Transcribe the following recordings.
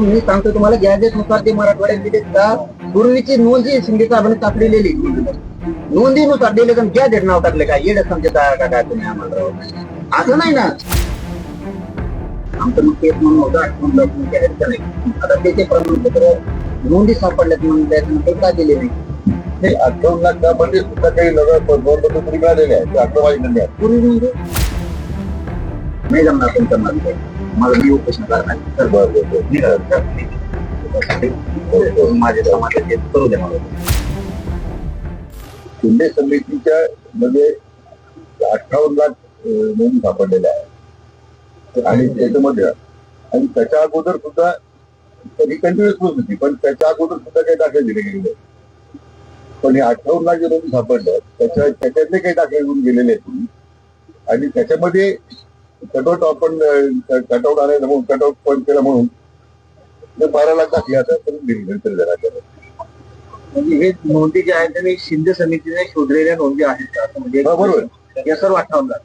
मी सांगतो तुम्हाला गॅजेट नुसार ते मराठवाड्यात दिले का पूर्वीची नोंद जी शिंदे साहेबांनी टाकलेली नोंदीनुसार दिले पण गॅजेट नाव टाकले काय येडे समजता का काय तुम्ही आम्हाला असं नाही ना आमचं मग केस म्हणून होतं आठवण गॅजेटचं नाही आता त्याचे प्रमाणपत्र नोंदी सापडल्यात म्हणून त्याच्यानंतर का दिले नाही 58 लाखामध्ये सुद्धा काही नगर मिळालेले आहे ते आकडेवारी नाही आहे. पूर्वी म्हणजे नाही जमणार तुमचं माझं मला मी उपोषण करणार माझ्या समाजाचे करू द्या मला शिंदे समितीच्या मध्ये 58 लाख नोंदी सापडलेल्या आहे आणि त्याच्यामध्ये आणि त्याच्या अगोदर सुद्धा कधी कंटिन्युअस होती पण त्याच्या अगोदर सुद्धा काही दाखले दिले गेलेले पण हे 58 लाख जे नोंदी सापडल्या त्याच्यातले काही दाखले घेऊन गेलेले आहेत आणि त्याच्यामध्ये कटआउट आपण कटआउट आणायचं म्हणून कटआउट पॉईंट केला म्हणून 12 लाख दाखले आता म्हणजे हे नोंदी जे आहेत ते शिंदे समितीने शोधलेल्या नोंदी आहेत का असं म्हणजे बरोबर या सर्व 58 लाख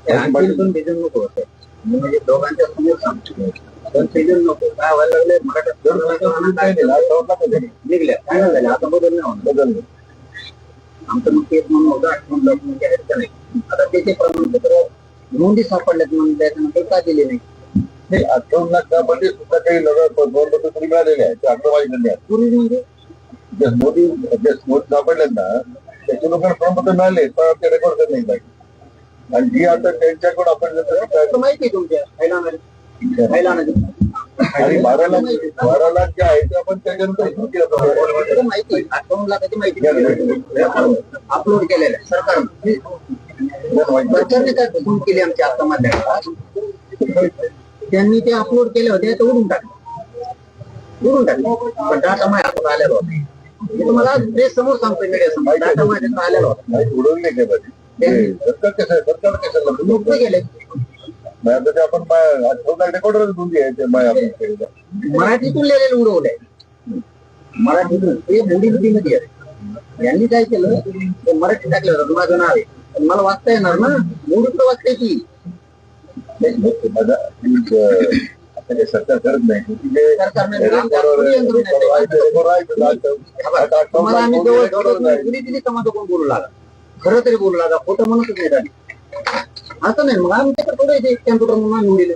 नको होतं म्हणजे दोघांच्या समोर सांगतो पण सेजन नको काय व्हायला लागले मराठा निघल्या काय झालं आता बदल नाही होणार बदल आमचं मग केस म्हणून होतं 58 लाख म्हणजे नाही आता त्याचे प्रमाणपत्र नोंदी सापडल्यात म्हणून त्याच्यानंतर का दिले नाही 58 लाखामध्ये सुद्धा काही नगर मिळालेले आहे ते आकडेवारी नाही आहे. पूर्वी म्हणजे मोदी सापडल्यात ना त्याच्या लोकांना प्रमाणपत्र मिळाले पण ते रेकॉर्ड करत नाही आणि जी आता त्यांच्याकडून आपण माहिती तुमच्या आणि 12 लाख जे आहे ते आपण त्याच्यानंतर माहिती 58 लाखाची माहिती अपलोड केलेलं आहे सरकारने काय फसवणूक केली आमच्या आता माध्यमात त्यांनी ते अपलोड केले होते ते उडून टाकले पण डाटा माझ्या हातात आलेला होता मी तुम्हाला प्रेस समोर सांगतोय मीडिया समोर डाटा माझ्या हातात आलेला होता उडवले सरकार कशाला मुक्त गेले आपण रेकॉर्डरच नोंदी आहे मराठीतून लिहिलेलं उडवलंय मराठीतून ते मोडीमध्ये आहे यांनी काय केलं ते मराठी टाकलं होतं माझं नाव आहे पण मला वाचता येणार ना मोडीत वाचते ती सरकार करत नाही तुम्हाला आम्ही जवळ दिली तर माझं कोण बोलू लागा खरं तरी बोलू लागा खोटं म्हणतच नाही असं नाही मग आम्ही त्याकडे थोडं येते कॅम्प्युटर म्हणून आणून दिले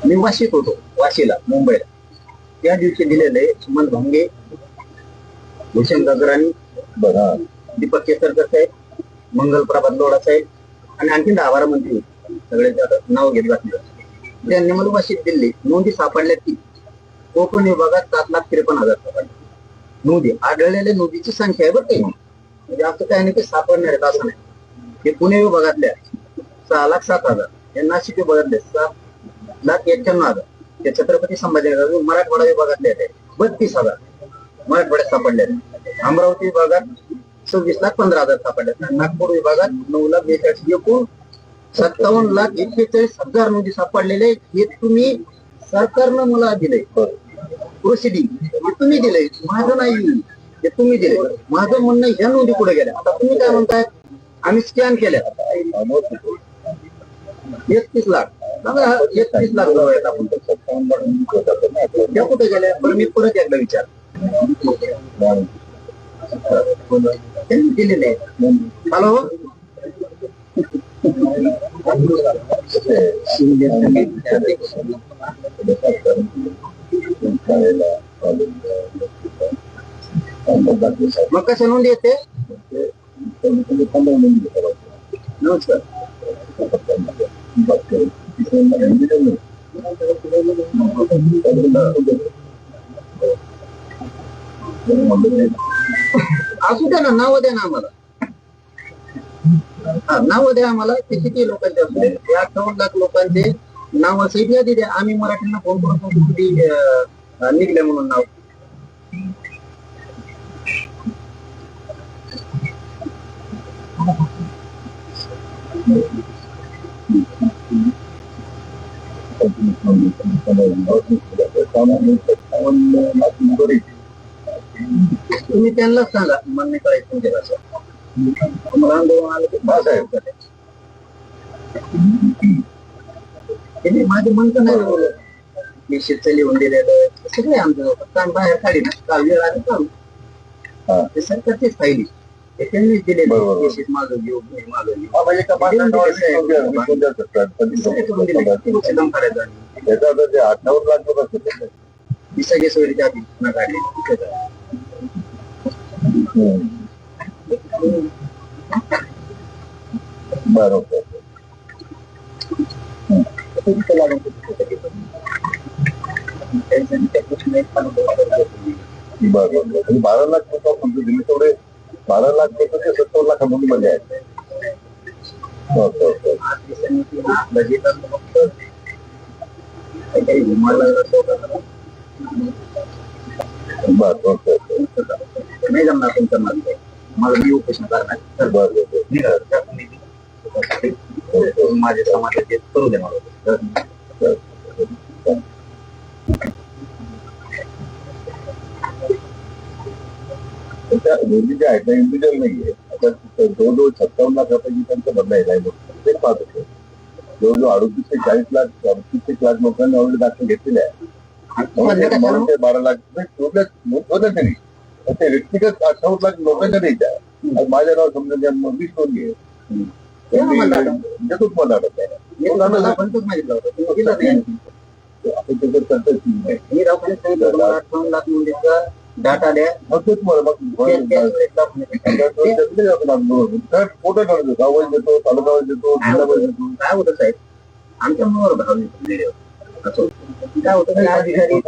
मी वाशीत होतो वाशीला मुंबईला त्या दिवशी दिलेले सुमन भांगे भूषण गगराणी दीपक केसरकर साहेब मंगल प्रभात लोढा साहेब आणि आणखी 10-12 मंत्री होते सगळे नाव घेत घातलं त्यांनी मला वाशीत दिली नोंदी सापडल्या की कोकण विभागात 7,53,000 सापडल्या नोंदी आढळलेल्या नोंदीची संख्या आहे बरं काही म्हणजे असं काय नाही की सापडणार आहेत असं नाही हे पुणे विभागातल्या 6,07,000 हे नाशिक विभागातले 7,91,000 ते छत्रपती संभाजीनगर मराठवाडा विभागातले आहेत 32,000 मराठवाड्यात सापडले आहेत अमरावती विभागात 26,15,000 सापडले नागपूर विभागात 9,42,000 एकूण 57,41,000 नोंदी सापडलेले हे तुम्ही सरकारनं मला दिले प्रोसिडिंग तुम्ही दिले माझं नाही ते तुम्ही दिले माझं म्हणणं ह्या नोंदी कुठे गेल्या आता तुम्ही काय म्हणताय आम्ही स्कॅन केल्या 31 लाख 31 लाख आपण त्या कुठे गेल्या बरं मी परत एकदा विचार त्यांनी दिलेले हॅलो मग कशा नोंदी येते नमस्कार असू द्या ना नाव द्या ना आम्हाला नाव द्या आम्हाला ते किती लोकांचे असू दे 58 लाख लोकांचे नाव असेल यादी द्या आम्ही मराठींना फोन करून किती निघले म्हणून नाव तुम्ही त्यांना सांगा मान्य करायचं तुमच्या भाषा तुम्हाला आंदोलन आलं की भाषा त्यांनी माझे म्हणतं नाही बोलत. मी शेतचं लिहून दिलेलं सगळे आमचं काम बाहेर काढी ना काल वेळ आली चालू हा. ते सरकारचीच फायली ते त्यांनीच दिले बरोबर. केसेस मागं घेऊ हे मागं घेऊ हा, म्हणजे का देऊन दिले मागच्या साहेब. कोणत्या सरकार? सगळे करून दिले. किती लोक दम काढायचं आणि त्याचा आता जे 58 लाख लोक असतील ही सगळी सोयीच्या आधी पुन्हा काढली बरोबर. बरोबर. आणि 12 लाख लोक म्हणजे दिल्ली तेवढे 12 लाख लोक ते 70 लाखांमध्ये मध्ये आहेत. हो, हो, हो. बरं, हो, हो, हो. नाही जमणार तुमचं मत मला मी उपोषण करणार बरं, बरं. माझ्या समाजाचे करू दे मला त्या दोन्ही जे आहेत ना इंडिव्हिज्युअल नाहीये. आता जवळजवळ 57 लाखापैकी त्यांचं बदलायला आहे ते पाहत होते. जवळजवळ 38 ते 40 लाख 38 ते 1 लाख लोकांनी ऑलरेडी दाखल घेतलेले आहे. म्हणून ते 12 लाख होतं तरी ते व्यक्तिगत 58 लाख लोकांच्या द्यायच्या. आणि माझ्या नाव समजा 20 कोण घे देतोच मला डाटा द्या फोटो काढतो गावात देतो तालुका देतो जिल्हा देतो. काय होतं साहेब आमच्या मुलावर भाव काय होतं अधिकारी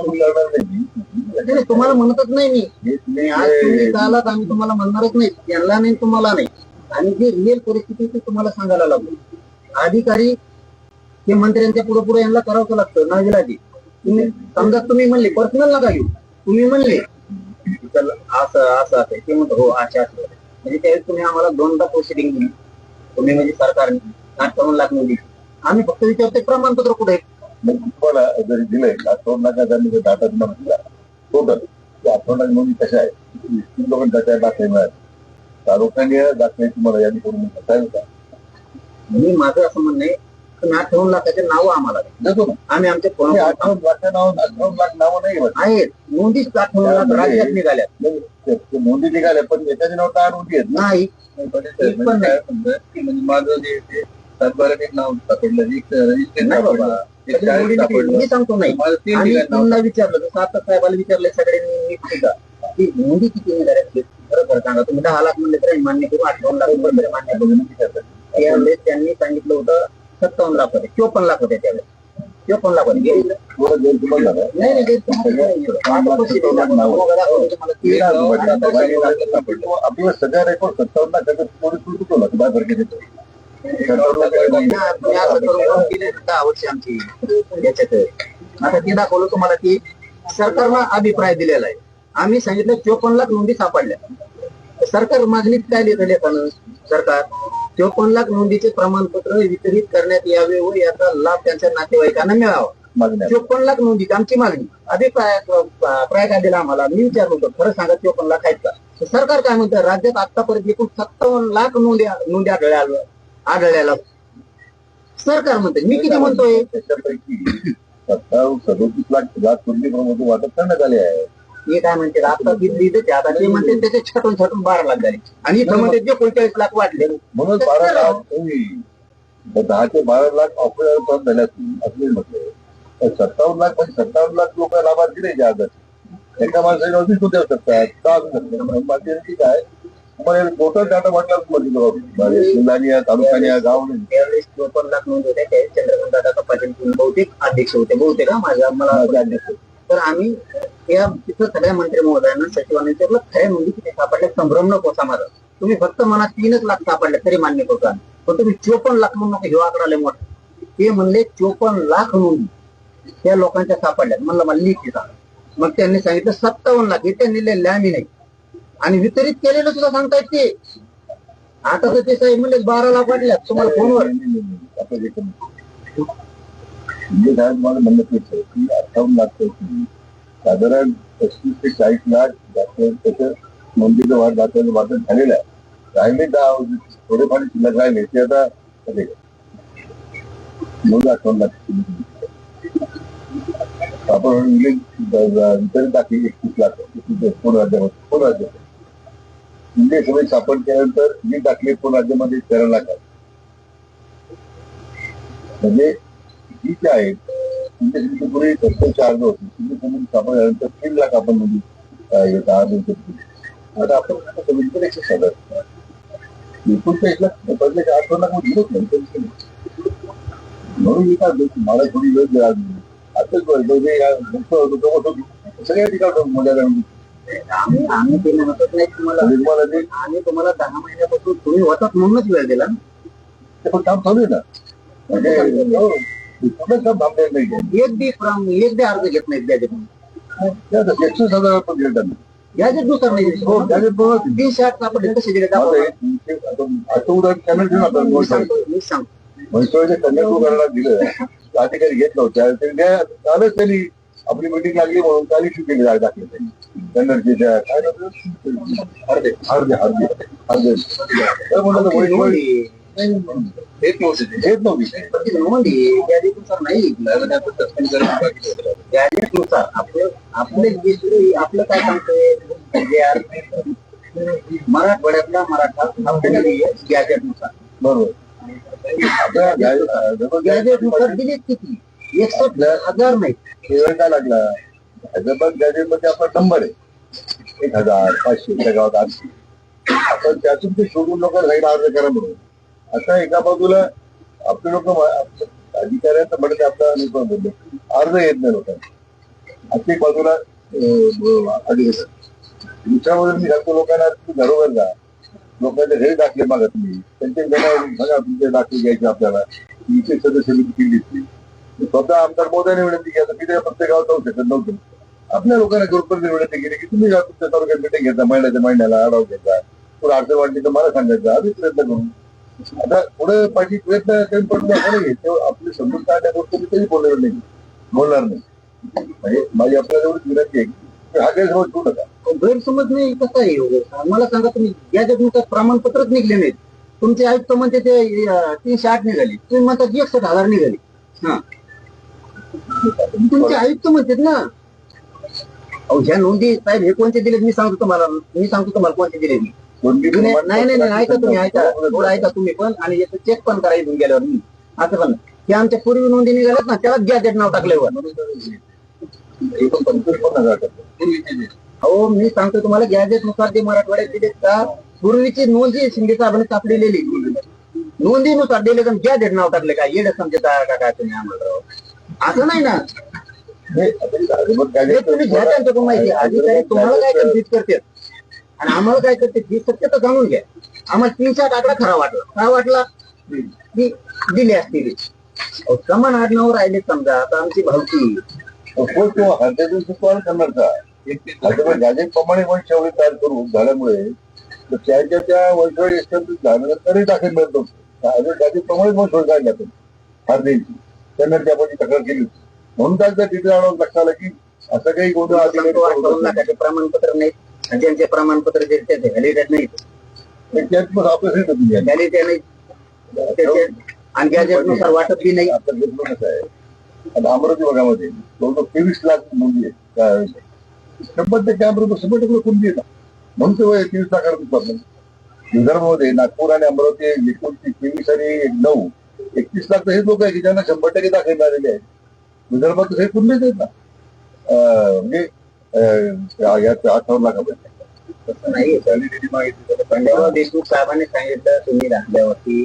तुम्हाला म्हणतच नाही मी आज तुम्ही चालात आम्ही तुम्हाला म्हणणारच नाही त्यांना नाही तुम्हाला नाही. आणि जे रिअल परिस्थिती ते तुम्हाला सांगायला लागलो. अधिकारी ते मंत्र्यांच्या पुढे पुढे यांना करावं लागतं नाविलाजी. तुम्ही समजा तुम्ही म्हणले पर्सनल नका घेऊ तुम्ही म्हणले असं असं असेल ते म्हणतो हो अशा असं म्हणजे त्यावेळेस तुम्ही आम्हाला 2दा प्रोसिडिंग दिली तुम्ही म्हणजे सरकारने 58 लाख दिली. आम्ही फक्त विचारते प्रमाणपत्र कुठे तुम्हाला जरी दिलंय 2 लाखाचा डाटा तुम्हाला दिला टोटल 8 लाख नोंदी कशा आहेत लोकांच्या दाखले मिळाले तालुक्याने दाखले तुम्हाला यादी करून काय होता. मी माझं असं म्हणणं आहे तुम्ही 58 लाखाचे नाव आम्हाला देतो ना आम्ही आमचे 58 लाख नावं नाही आहेत नोंदीच 58 लाख राज्यात निघाल्या नोंदी निघाल्या पण याच्याची नाव काय नोंदी आहेत नाही पण नाही म्हणजे माझं जे सातबाराने नाव सापडलं नाही बाबा मी सांगतो नाही आणि त्यांना विचारलं जसं आता साहेबाला विचारलंय सगळ्यांनी की नोंदी किती निघाल्या बरोबर सांगा तुम्ही 10 लाख म्हणले तरी मान्य करू 58 लाख रुपये मान्य करू. त्यावेळेस त्यांनी सांगितलं होतं 57 लाख होते 54 लाख होते त्यावेळेस 54 लाख होते आपल्याला सगळ्या रेकॉर्ड 57 लाखाचा पोलीस चुकवला बाहेर घेतो 10 वर्ष आमची याच्यात आता ते दाखवलं तुम्हाला की सरकारला अभिप्राय दिलेला आहे. आम्ही सांगितलं 54 लाख नोंदी सापडल्या सरकार मागणीत काय लिहिलं लेखानं सरकार 54 लाख नोंदीचे प्रमाणपत्र वितरित करण्यात यावे व याचा लाभ त्यांच्या नातेवाईकांना मिळावा. 54 लाख नोंदी आमची मागणी अभिप्राय काय दिला आम्हाला मी विचारलो होतो खरं सांगा 54 लाख आहेत का सरकार काय म्हणतं राज्यात आतापर्यंत एकूण 57 लाख नोंदी आढळल्याला सरकार म्हणते मी किती म्हणतोय त्याच्यापैकी 37 लाख नोंदी वाटप करण्यात आले आहे. हे काय म्हणते आता दिल्ली आता ते म्हणते त्याचे छटून 12 लाख झाले आणि इथं म्हणते जे 49 लाख वाढले म्हणून 12 लाख 10 ते 12 लाख ऑफर झाले असले म्हटले 57 लाख म्हणजे 57 लाख लोक लाभार्थी नाही आज एका माणसाने नोंदी देऊ शकतात का काय तुम्हाला टोटल डाटा म्हटलं जिल्ह्याने तालुक्याने गाव त्यावेळेस 54 लाख नोंद होत्या त्यावेळेस चंद्रकांत दादा पाटील बहुतेक अध्यक्ष होते बहुतेक मला अध्यक्ष तर आम्ही या तिथं सगळ्या मंत्री महोदयांना सचिवांनी विचारलं खऱ्या नोंदी किती सापडल्या संभ्रम नको समाजा तुम्ही फक्त मनात 3च लाख सापडल्या तरी मान्य करता पण तुम्ही 54 लाख म्हणून नको ह्यो आकडा लय मोठा ते म्हणले 54 लाख नोंदी त्या लोकांच्या सापडल्या म्हणलं मला लिखी सांगा मग त्यांनी सांगितलं 57 लाख हे त्यांनी लिहिले आम्ही नाही आणि वितरित केलेलं सुद्धा सांगतायत ते आता तर ते साहेब म्हणले 12 लाख वाटल्या तुम्हाला फोनवर मला म्हणलं की 58 लाख साधारण 35 ते 40 लाख त्याचं नोंदीचं वाटप झालेलं आहे राहिले थोडेफार शिल्लक राहिले ते आता 9-8 लाख आपण वितरण टाकली 31 लाख पूर्ण राज्यामध्ये इंडिया सभेत स्थापन केल्यानंतर मी टाकले पूर्ण राज्यामध्ये 13 लाख म्हणजे ही जे आहेत इंडिया समितीपूर्वी सत्तेचे अर्ज होते इंडिया समिती स्थापन झाल्यानंतर 3 लाख आपण म्हणजे आता आपण समितीकडे 107 एकूण 1 लाख पहिले 8 लाख मध्ये म्हणून मी काय मला थोडी वेळ द्या आताच सगळ्या ठिकाणी मजा आम्ही ते म्हणतच नाही तुम्हाला आम्ही तुम्हाला 10 महिन्यापासून तुम्ही होतात म्हणूनच वेळ दिला ते पण काम चालू आहे ना म्हणजे काम थांबलेलं नाही एक बी अर्ज घेत नाहीत गॅजेट 100,000 पण घेतात गॅजेट नुसार नाही हो गॅजेट 308 सापडले कसे दिले आठवड्यात कॅनल घेऊन आता मी सांगतो म्हैसूरच्या कन्याकुमारीला दिलं अधिकारी घेतलं होत्या कालच त्यांनी आपली मिटिंग लागली म्हणून काल इश्यू केली दाखले कन्नडच्या काय अर्धे घेत नव्हती नोंदी गॅजेटनुसार नाही गॅजेटनुसार आपलं काय सांगतोय मराठवाड्यातला मराठा आपल्याला गॅजेटनुसार बरोबर गॅजेटनुसार दिले किती 61,000 नाही वेळ काय लागला हैदराबाद गॅजेट मध्ये आपला नंबर आहे 1,000-500 त्या गावात आणखी आपण त्यातून ते शोधून लोकांना जायला अर्ज करा म्हणून आता एका बाजूला आपले लोक अधिकाऱ्यांचं म्हणते आपला अर्ज येत नाही लोकांना आता एक बाजूला दुसऱ्या बाजूला मी सांगतो लोकांना तुम्ही घरोघर जा लोकांचे हे दाखले मागा तुम्ही त्यांचे बघा तुमचे दाखले घ्यायचे आपल्याला इथे सदस्य केली स्वतः आमदार मोदयाने विनंती केली मी त्या प्रत्येक गावात जाऊ शकत नव्हतं आपल्या लोकांना ग्रुपवर विनंती केली की तुम्ही तुमच्या तालुक्यात मिटिंग घेता महिन्याला आढावा घेता पुढे अडचण वाटली तर मला सांगायचं आम्ही प्रयत्न करू आता पुढे पाठी प्रयत्न कमी पडले असं नाही तेव्हा आपली समजून काय त्या गोष्टी कधी बोलणार नाही म्हणजे माझी आपल्याला एवढीच विनंती आहे की हा गैरसमज ठेवू नका गैरसमज नाही कसा आहे मला सांगा तुम्ही गॅजेटनुसार प्रमाणपत्रच निघले नाहीत तुमचे आयुक्त म्हणते ते 308 निघाली तुम्ही म्हणता 61,000 निघाली हा तुमचे आयुक्त म्हणतात ना ह्या नोंदी साहेब हे कोणते दिले मी सांगतो तुम्हाला कोणते दिले नाही ऐका तुम्ही थोडं ऐका तुम्ही पण आणि याचं चेक पण करा इथून गेल्यावर मी असं पण हे आमच्या पूर्वी नोंदी निघाल्यात ना त्यालाच गॅजेट नाव टाकल्यावर हो मी सांगतो तुम्हाला गॅजेट नुसार ते मराठवाड्यात दिलेत का पूर्वीची नोंद जी शिंदे साहेबांनी छापलेली नोंदीनुसार दिले तर गॅजेट नाव टाकले का येडं समजता का काय तुम्ही आम्हाला असं नाही ना तुम्ही घ्या त्यांच्याकडून माहिती अधिकारी तुम्हाला काय कन्फ्युज करतात आणि आम्हाला काय करते ही सत्यता जाणून घ्या आम्हाला 308 आकडा खरा वाटला दिली असतील समान आडनावर राहिले समजा आता आमची भावकी करणार का गॅजेट प्रमाणे वंश एवढे तयार करून झाल्यामुळे त्याच्या त्या वंशवाडी झाल्यानंतर तरी दाखल मिळतो गॅजेट प्रमाणे वंशवाडी काढल्या फार द्यायची त्यांना आपण तक्रार केली होती म्हणून त्याच्या तिथे आणून लक्षात आलं की असं काही गोंधळ प्रमाणपत्र नाही ज्यांचे प्रमाणपत्र व्हॅलिडेट नाही आणि गॅजेटनुसार वाटप बी नाही आता घेतलं कसं आहे आता अमरावती भागामध्ये जवळजवळ 23 लाख मुली आहेत 100% अमरावती 100% कुंडी येतात म्हणून ते 23 लाखांना विदर्भामध्ये नागपूर आणि अमरावती एकूण 23 आणि 9 31 लाख तर हे लोक आहेत की ज्यांना 100% दाखल झालेले आहेत विदर्भात हे कुंडीच आहेत ना म्हणजे 58 लाखापर्यंत नाही पंजाबराव देशमुख साहेबांनी सांगितलं तुम्ही दाखल्यावरती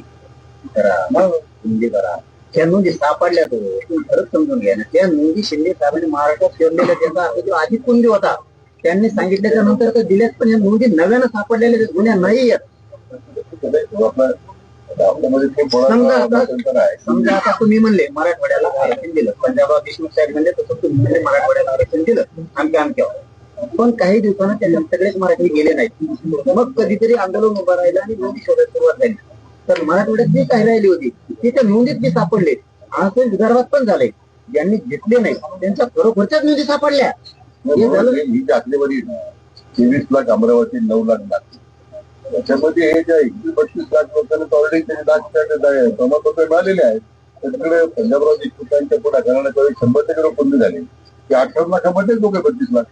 करा नोंदी करा त्या नोंदी सापडल्या तुम्ही खरंच समजून घ्या ना त्या नोंदी शिंदे साहेबांनी महाराष्ट्रात शोधलेल्या त्याचा अर्थ आधीच कुंडी होता त्यांनी सांगितल्याच्या नंतर तर दिल्याच पण या नोंदी नव्यानं सापडलेल्या गुन्ह्या नाही आहेत समजा आता तुम्ही म्हणले मराठवाड्याला आरक्षण दिलं पंजाबराव देशमुख साहेब म्हणले तसं तुम्ही म्हणले मराठवाड्याला आरक्षण दिलं आमच्या पण काही दिवसांना त्यांना सगळेच मराठी गेले नाहीत मग कधीतरी आंदोलन उभं राहिलं आणि नोंदी शोधायला सुरुवात झाली तर मराठवाड्यात जी काही राहिली होती ती त्या नोंदीत बी सापडले असं विदर्भात पण झाले ज्यांनी घेतले नाही त्यांच्या खरोखरच्याच नोंदी सापडल्या ही आकडेवारी 23 लाख अमरावती 9 लाख नागपूर त्याच्यामध्ये हे ज्या 31-32 लाख लोकांना ऑलरेडी प्रमाणपत्र मिळालेले आहेत तर तिकडे पंजाबराव देशमुखांच्या पुढाकाराने त्यावेळी 100% लोक बंद झाले की 18 लाखामध्ये लोक 32 लाख